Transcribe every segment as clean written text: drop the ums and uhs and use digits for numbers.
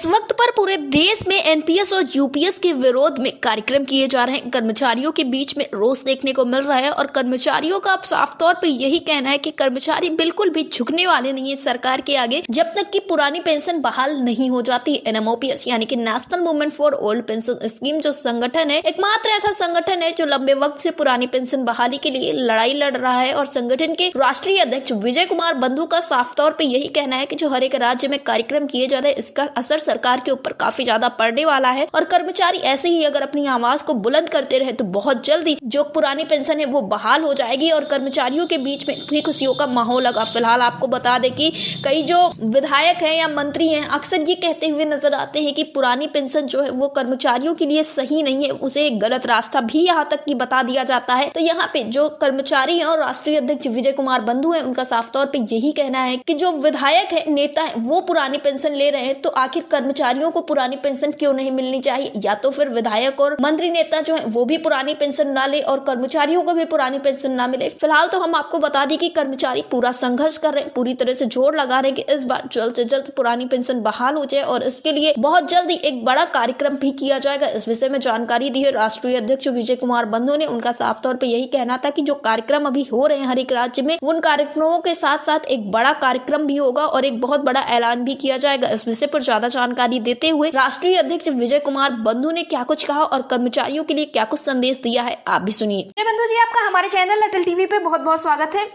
इस वक्त पर पूरे देश में एनपीएस और यूपीएस के विरोध में कार्यक्रम किए जा रहे हैं। कर्मचारियों के बीच में रोष देखने को मिल रहा है और कर्मचारियों का अब साफ तौर पे यही कहना है कि कर्मचारी बिल्कुल भी झुकने वाले नहीं है सरकार के आगे जब तक कि पुरानी पेंशन बहाल नहीं हो जाती। एनएमओपीएस यानी कि national movement for old pension scheme जो संगठन है, एकमात्र ऐसा संगठन है जो लंबे वक्त से पुरानी पेंशन बहाली के लिए लड़ाई लड़ रहा है और संगठन के राष्ट्रीय अध्यक्ष विजय कुमार बंधु का साफ तौर पर यही कहना है कि जो हर एक राज्य में कार्यक्रम किए जा रहे हैं इसका असर सरकार के ऊपर काफी ज्यादा पड़ने वाला है और कर्मचारी ऐसे ही अगर अपनी आवाज को बुलंद करते रहे तो बहुत जल्दी जो पुरानी पेंशन है वो बहाल हो जाएगी और कर्मचारियों के बीच में भी खुशियों का माहौल लगा। फिलहाल आपको बता दें कि कई जो विधायक हैं या मंत्री हैं अक्सर ये कहते हुए नजर आते हैं कि पुरानी पेंशन जो है वो कर्मचारियों के लिए सही नहीं है, उसे एक गलत रास्ता भी यहाँ तक की बता दिया जाता है। तो यहाँ पे जो कर्मचारी है और राष्ट्रीय अध्यक्ष विजय कुमार बंधु है उनका साफ तौर पर यही कहना है कि जो विधायक है, नेता है, वो पुरानी पेंशन ले रहे हैं तो आखिर कर्मचारियों को पुरानी पेंशन क्यों नहीं मिलनी चाहिए, या तो फिर विधायक और मंत्री नेता जो है वो भी पुरानी पेंशन ना ले और कर्मचारियों को भी पुरानी पेंशन ना मिले। फिलहाल तो हम आपको बता दें कि कर्मचारी पूरा संघर्ष कर रहे हैं, पूरी तरह से जोर लगा रहे हैं कि इस बार जल्द से जल्द पुरानी पेंशन बहाल हो जाए और इसके लिए बहुत जल्दी एक बड़ा कार्यक्रम भी किया जाएगा। इस विषय में जानकारी दी है राष्ट्रीय अध्यक्ष विजय कुमार बंधु ने। उनका साफ तौर पर यही कहना था कि जो कार्यक्रम अभी हो रहे हैं हर एक राज्य में, उन कार्यक्रमों के साथ साथ एक बड़ा कार्यक्रम भी होगा और एक बहुत बड़ा ऐलान भी किया जाएगा। इस विषय पर ज्यादा जानकारी देते हुए राष्ट्रीय अध्यक्ष विजय कुमार बंधु ने क्या कुछ कहा और कर्मचारियों के लिए क्या कुछ संदेश दिया है, आप भी सुनिए। विजय बंधु जी, आपका हमारे चैनल अटल टीवी पे बहुत बहुत स्वागत है।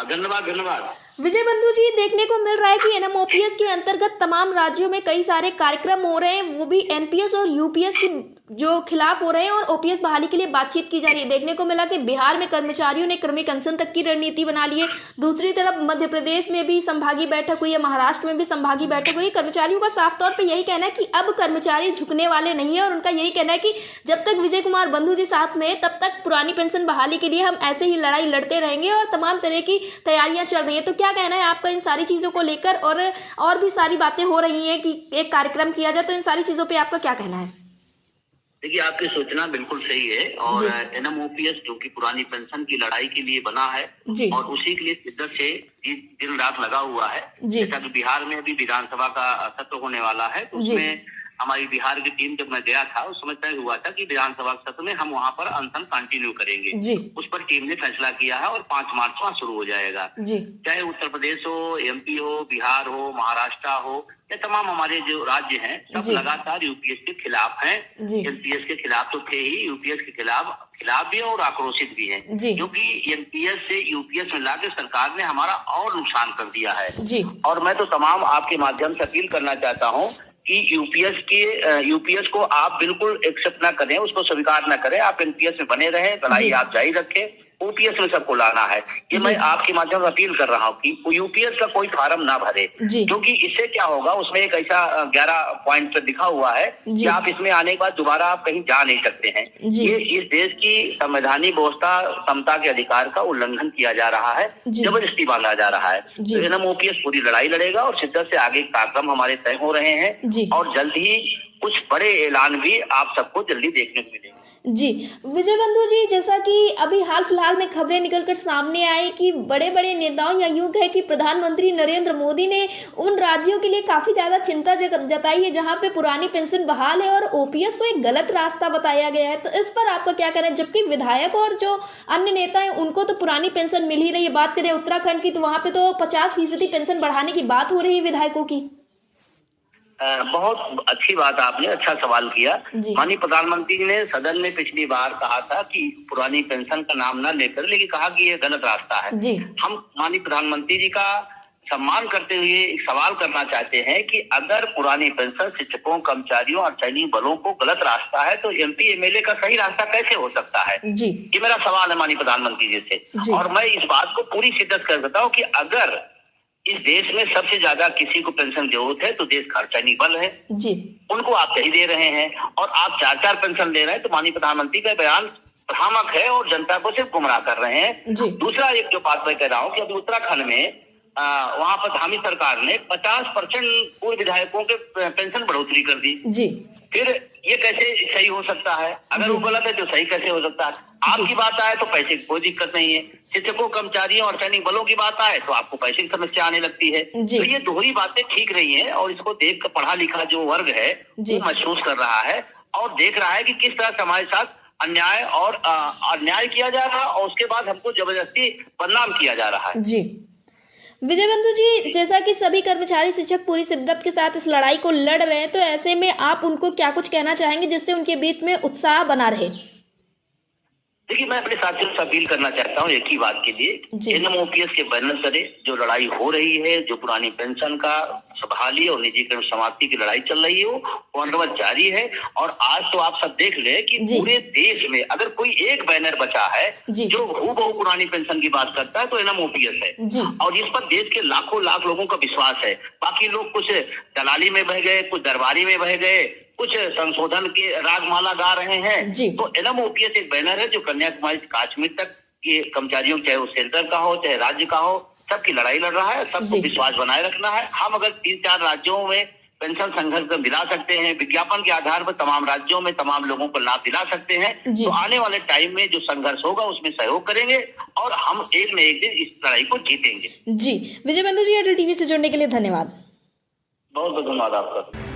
धन्यवाद। विजय बंधु जी, देखने को मिल रहा है कि एनएमओपीएस के अंतर्गत तमाम राज्यों में कई सारे कार्यक्रम हो रहे हैं, वो भी एनपीएस और यूपीएस की जो खिलाफ हो रहे हैं और ओपीएस बहाली के लिए बातचीत की जा रही है। देखने को मिला कि बिहार में कर्मचारियों ने क्रमिक अनशन तक की रणनीति बना ली है। दूसरी तरफ मध्य प्रदेश में भी संभागीय बैठक हुई है, महाराष्ट्र में भी संभागीय बैठक हुई। कर्मचारियों का साफ तौर पर यही कहना है कि अब कर्मचारी झुकने वाले नहीं है और उनका यही कहना है कि जब तक विजय कुमार बंधु जी साथ में तब तक पुरानी पेंशन बहाली के लिए हम ऐसे ही लड़ाई लड़ते रहेंगे और तमाम तरह की तैयारियां चल रही है। तो क्या कहना है आपका इन सारी चीजों को लेकर और भी सारी बातें हो रही हैं कि एक कार्यक्रम किया जाए, तो इन सारी चीजों पे आपका क्या कहना है? देखिए, आपकी सूचना बिल्कुल सही है और एनएमओपीएस जो कि पुरानी पेंशन की लड़ाई के लिए बना है और उसी के लिए शिद्दत से दिन रात लगा हुआ है। जैसा कि बिहार में अभी विधानसभा का सत्र होने वाला है, तो उसमें हमारी बिहार की टीम जब मैं गया था उस समय तय हुआ था कि विधानसभा सत्र में हम वहाँ पर अनशन कंटिन्यू करेंगे। उस पर टीम ने फैसला किया है और 5 मार्च को शुरू हो जाएगा। चाहे उत्तर प्रदेश हो, एमपी हो, बिहार हो, महाराष्ट्र हो, ये तमाम हमारे जो राज्य हैं सब लगातार यूपीएस के खिलाफ हैं। एनपीएस के खिलाफ तो थे ही, यूपीएस के खिलाफ भी और आक्रोशित भी हैं, क्योंकि एनपीएस से यूपीएस में लाके सरकार ने हमारा और नुकसान कर दिया है। और मैं तो तमाम आपके माध्यम से अपील करना चाहता हूँ कि यूपीएस को आप बिल्कुल एक्सेप्ट ना करें, उसको स्वीकार ना करें। आप एनपीएस में बने रहें, लड़ाई आप जारी रखें, ओपीएस में सबको लाना है। ये मैं आपके माध्यम से अपील कर रहा हूँ कि यूपीएस का कोई फार्म ना भरे, क्योंकि इससे क्या होगा, उसमें एक ऐसा 11 पॉइंट पर लिखा हुआ है कि आप इसमें आने के बाद दोबारा आप कहीं जा नहीं सकते हैं। ये इस देश की संवैधानिक व्यवस्था, समता के अधिकार का उल्लंघन किया जा रहा है, जबरदस्ती बांधा जा रहा है। तो एनएमओपीएस पूरी लड़ाई लड़ेगा और शिद्दत से आगे कार्यक्रम हमारे तय हो रहे हैं और जल्द ही कुछ बड़े ऐलान भी आप सबको जल्दी देखने को मिलेंगे। जी विजय बंधु जी, जैसा कि अभी हाल फिलहाल में खबरें निकलकर सामने आई कि बड़े बड़े नेताओं या यूं कहे कि प्रधानमंत्री नरेंद्र मोदी ने उन राज्यों के लिए काफी ज्यादा चिंता जताई है जहां पे पुरानी पेंशन बहाल है और ओपीएस को एक गलत रास्ता बताया गया है। तो इस पर आपका क्या कहना है? जबकि विधायक और जो अन्य नेता है उनको तो पुरानी पेंशन मिल ही रही है। बात करें उत्तराखंड की तो वहां पे तो 50% पेंशन बढ़ाने की बात हो रही है विधायकों की। बहुत अच्छी बात, आपने अच्छा सवाल किया। माननीय प्रधानमंत्री ने सदन में पिछली बार कहा था कि पुरानी पेंशन का नाम न लेकर, लेकिन कहा कि ये गलत रास्ता है। हम माननीय प्रधानमंत्री जी का सम्मान करते हुए एक सवाल करना चाहते हैं कि अगर पुरानी पेंशन शिक्षकों, कर्मचारियों और सैनिक बलों को गलत रास्ता है तो एमपी एमएलए का सही रास्ता कैसे हो सकता है? ये मेरा सवाल है माननीय प्रधानमंत्री जी से। और मैं इस बात को पूरी शिद्दत कर देता हूँ कि अगर इस देश में सबसे ज्यादा किसी को पेंशन जरूरत है तो देश का सैनिक बल है, उनको आप नहीं दे रहे हैं और आप 4-4 पेंशन दे रहे हैं, तो माननीय प्रधानमंत्री का बयान भ्रामक है और जनता को सिर्फ गुमराह कर रहे हैं। दूसरा एक जो बात मैं कह रहा हूँ कि अभी उत्तराखंड में वहां पर धामी सरकार ने 50% पूर्व विधायकों के पेंशन बढ़ोतरी कर दी। फिर ये कैसे सही हो सकता है? अगर वो गलत है तो सही कैसे हो सकता है? आपकी बात आए तो पैसे की कोई दिक्कत नहीं है, शिक्षकों, कर्मचारियों और सैनिक बलों की बात आए तो आपको पैसे की समस्या आने लगती है। तो ये दोहरी बातें ठीक रही हैं और इसको देख कर पढ़ा लिखा जो वर्ग है वो महसूस कर रहा है और देख रहा है कि किस तरह से हमारे साथ अन्याय और अन्याय किया जा रहा है और उसके बाद हमको जबरदस्ती बदनाम किया जा रहा है। जी विजय बंधु जी, जैसा कि सभी कर्मचारी शिक्षक पूरी शिद्दत के साथ इस लड़ाई को लड़ रहे हैं, तो ऐसे में आप उनको क्या कुछ कहना चाहेंगे जिससे उनके बीच में उत्साह बना रहे? देखिए, मैं अपने साथियों से अपील करना चाहता हूँ एक ही बात के लिए, एनएमओपीएस के बैनर तले जो लड़ाई हो रही है, जो पुरानी पेंशन का बहाली और निजीकरण समाप्ति की लड़ाई चल रही है वो अनवरत जारी है। और आज तो आप सब देख ले कि पूरे देश में अगर कोई एक बैनर बचा है जो हूबहू पुरानी पेंशन की बात करता है तो एनएमओपीएस है और जिस पर देश के लाखों लाख लोगों का विश्वास है। बाकी लोग कुछ दलाली में बह गए, कुछ दरबारी में बह गए, कुछ संशोधन के रागमाला गा रहे हैं। तो एनएमओपीएस एक बैनर है जो कन्याकुमारी से कश्मीर तक के कर्मचारियों, चाहे वो सेंटर का हो चाहे राज्य का हो, सबकी लड़ाई लड़ रहा है। सबको विश्वास बनाए रखना है। हम अगर 3-4 राज्यों में पेंशन संघर्ष दिला सकते हैं, विज्ञापन के आधार पर तमाम राज्यों में तमाम लोगों को लाभ दिला सकते हैं, तो आने वाले टाइम में जो संघर्ष होगा उसमें सहयोग करेंगे और हम एक न एक दिन इस लड़ाई को जीतेंगे। जी विजय बंधु जी, अटल टीवी से जुड़ने के लिए धन्यवाद। बहुत बहुत धन्यवाद आपका।